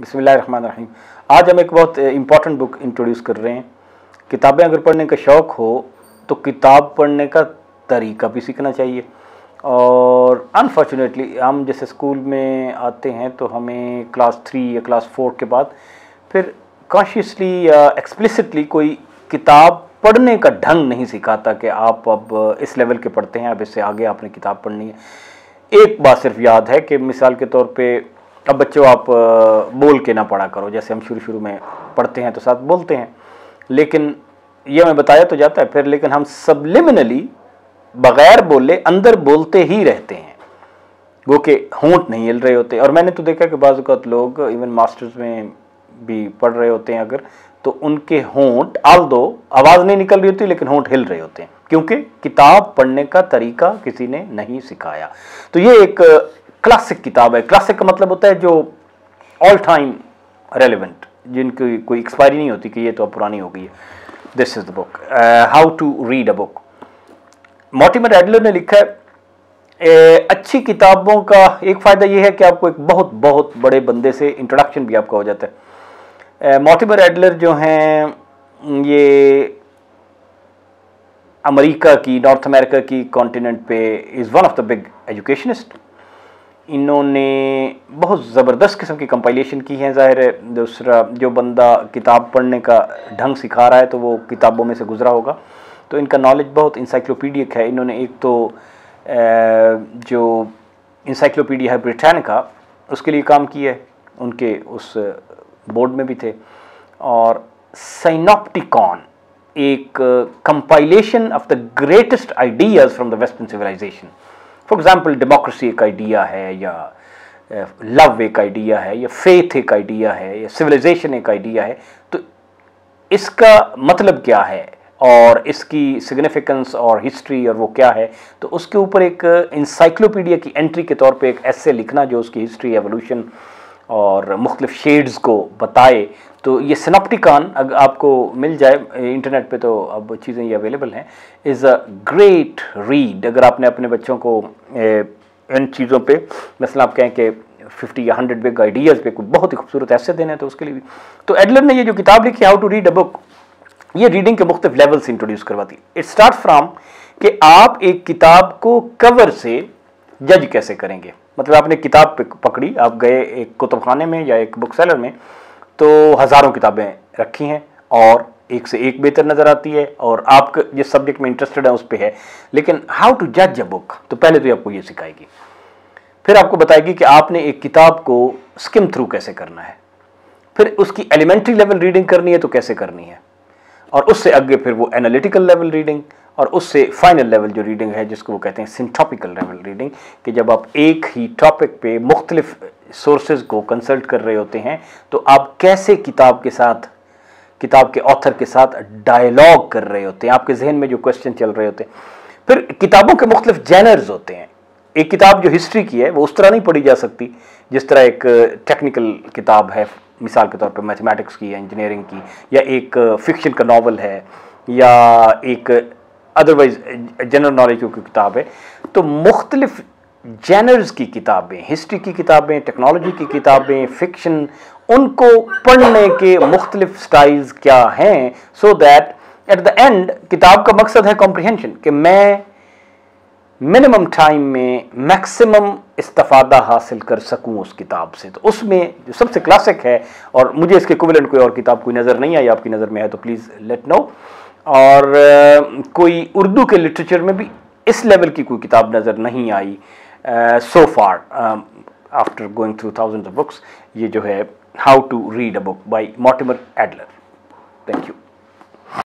बिस्मिल्लाहिर्रहमानिर्रहीम। आज हम एक बहुत इम्पॉर्टेंट बुक इंट्रोड्यूस कर रहे हैं। किताबें अगर पढ़ने का शौक़ हो तो किताब पढ़ने का तरीका भी सीखना चाहिए। और अनफॉर्चुनेटली हम जैसे स्कूल में आते हैं तो हमें क्लास 3 या क्लास 4 के बाद फिर कॉन्शियसली या एक्सप्लिसिटली कोई किताब पढ़ने का ढंग नहीं सिखाता कि आप अब इस लेवल के पढ़ते हैं, अब इससे आगे आपने किताब पढ़नी है। एक बात सिर्फ याद है कि मिसाल के तौर पे अब बच्चों आप बोल के ना पढ़ा करो, जैसे हम शुरू में पढ़ते हैं तो साथ बोलते हैं, लेकिन ये हमें बताया तो जाता है फिर, लेकिन हम सबलिमिनली बगैर बोले अंदर बोलते ही रहते हैं, वो के होंठ नहीं हिल रहे होते। और मैंने तो देखा कि बाज़ औक़ात लोग इवन मास्टर्स में भी पढ़ रहे होते हैं अगर, तो उनके होंठ आल्दो आवाज़ नहीं निकल रही होती लेकिन होंठ हिल रहे होते हैं, क्योंकि किताब पढ़ने का तरीका किसी ने नहीं सिखाया। तो ये एक क्लासिक किताब है। क्लासिक का मतलब होता है जो ऑल टाइम रेलिवेंट, जिनकी कोई एक्सपायरी नहीं होती कि ये तो अब पुरानी हो गई है। This is the book, how to read a book. Mortimer Adler ने लिखा है अच्छी किताबों का एक फ़ायदा ये है कि आपको एक बहुत बहुत बड़े बंदे से इंट्रोडक्शन भी आपका हो जाता है। मॉर्टिमर एडलर जो हैं ये अमेरिका की, नॉर्थ अमेरिका की कॉन्टिनेंट पे is one of the big educationist. इन्होंने बहुत ज़बरदस्त किस्म की कंपाइलेशन की है। ज़ाहिर है दूसरा जो बंदा किताब पढ़ने का ढंग सिखा रहा है तो वो किताबों में से गुजरा होगा, तो इनका नॉलेज बहुत इंसाइक्लोपीडियक है। इन्होंने एक तो जो इंसाइक्लोपीडिया है ब्रिटानिका उसके लिए काम किया है, उनके उस बोर्ड में भी थे। और साइनॉप्टिकॉन एक compilation of the greatest ideas from the western civilisation. For example democracy एक आइडिया है, या लव एक आइडिया है, या फेथ एक आइडिया है, या सिविलाइजेशन एक आइडिया है, तो इसका मतलब क्या है और इसकी सिग्निफिकेंस और हिस्ट्री और वो क्या है, तो उसके ऊपर एक इंसाइक्लोपीडिया की एंट्री के तौर पे एक एस्से लिखना जो उसकी हिस्ट्री, एवोल्यूशन और मुख्तलिफ शेड्स को बताए। तो ये सिनॉप्टिकॉन अगर आपको मिल जाए इंटरनेट पे तो अब चीज़ें ये अवेलेबल हैं, इज़ अ ग्रेट रीड। अगर आपने अपने बच्चों को इन चीज़ों पे मसला आप कहें कि 50 या 100 बिग आइडियाज़ पे कोई बहुत ही खूबसूरत ऐसे देने तो उसके लिए भी। तो एडलर ने ये जो किताब लिखी how to read a book, ये रीडिंग के मुख्तलिफ लेवल्स इंट्रोड्यूस करवाती है। इट स्टार्ट फ्राम कि आप एक किताब को कवर से जज कैसे करेंगे। मतलब आपने किताब पकड़ी, आप गए एक कुतुबखाने में या एक बुक सेलर में, तो हज़ारों किताबें रखी हैं और एक से एक बेहतर नज़र आती है और आप जिस सब्जेक्ट में इंटरेस्टेड है उस पर है, लेकिन हाउ टू जज अ बुक तो पहले तो आपको ये सिखाएगी, फिर आपको बताएगी कि आपने एक किताब को स्किम थ्रू कैसे करना है, फिर उसकी एलिमेंट्री लेवल रीडिंग करनी है तो कैसे करनी है, और उससे आगे फिर वो एनालिटिकल लेवल रीडिंग, और उससे फाइनल लेवल जो रीडिंग है जिसको वो कहते हैं सिंटॉपिकल लेवल रीडिंग, कि जब आप एक ही टॉपिक पे मुख्तलिफ सोर्सेज को कंसल्ट कर रहे होते हैं तो आप कैसे किताब के साथ, किताब के ऑथर के साथ डायलॉग कर रहे होते हैं, आपके जहन में जो क्वेश्चन चल रहे होते हैं। फिर किताबों के मुख्तलिफ जैनर्स होते हैं। एक किताब जो हिस्ट्री की है वो उस तरह नहीं पढ़ी जा सकती जिस तरह एक टेक्निकल किताब है, मिसाल के तौर पे मैथमेटिक्स की या इंजीनियरिंग की, या एक फिक्शन का नावल है, या एक अदरवाइज जनरल नॉलेज की किताब है। तो मुख्तलिफ जैनर्स की किताबें, हिस्ट्री की किताबें, टेक्नोलॉजी की किताबें, फिक्शन, उनको पढ़ने के मुख्तलिफ स्टाइल्स क्या हैं, so that at the end किताब का मकसद है कॉम्प्रिहेंशन, कि मैं मिनिमम टाइम में मैक्सिमम इस्तिफादा हासिल कर सकूं उस किताब से। तो उसमें जो सबसे क्लासिक है, और मुझे इसके इक्विवेलेंट कोई और किताब कोई नज़र नहीं आई, आपकी नज़र में है तो प्लीज़ लेट नो। और कोई उर्दू के लिटरेचर में भी इस लेवल की कोई किताब नज़र नहीं आई so far after going through thousands of books. ये जो है how to read a book by Mortimer Adler. Thank you.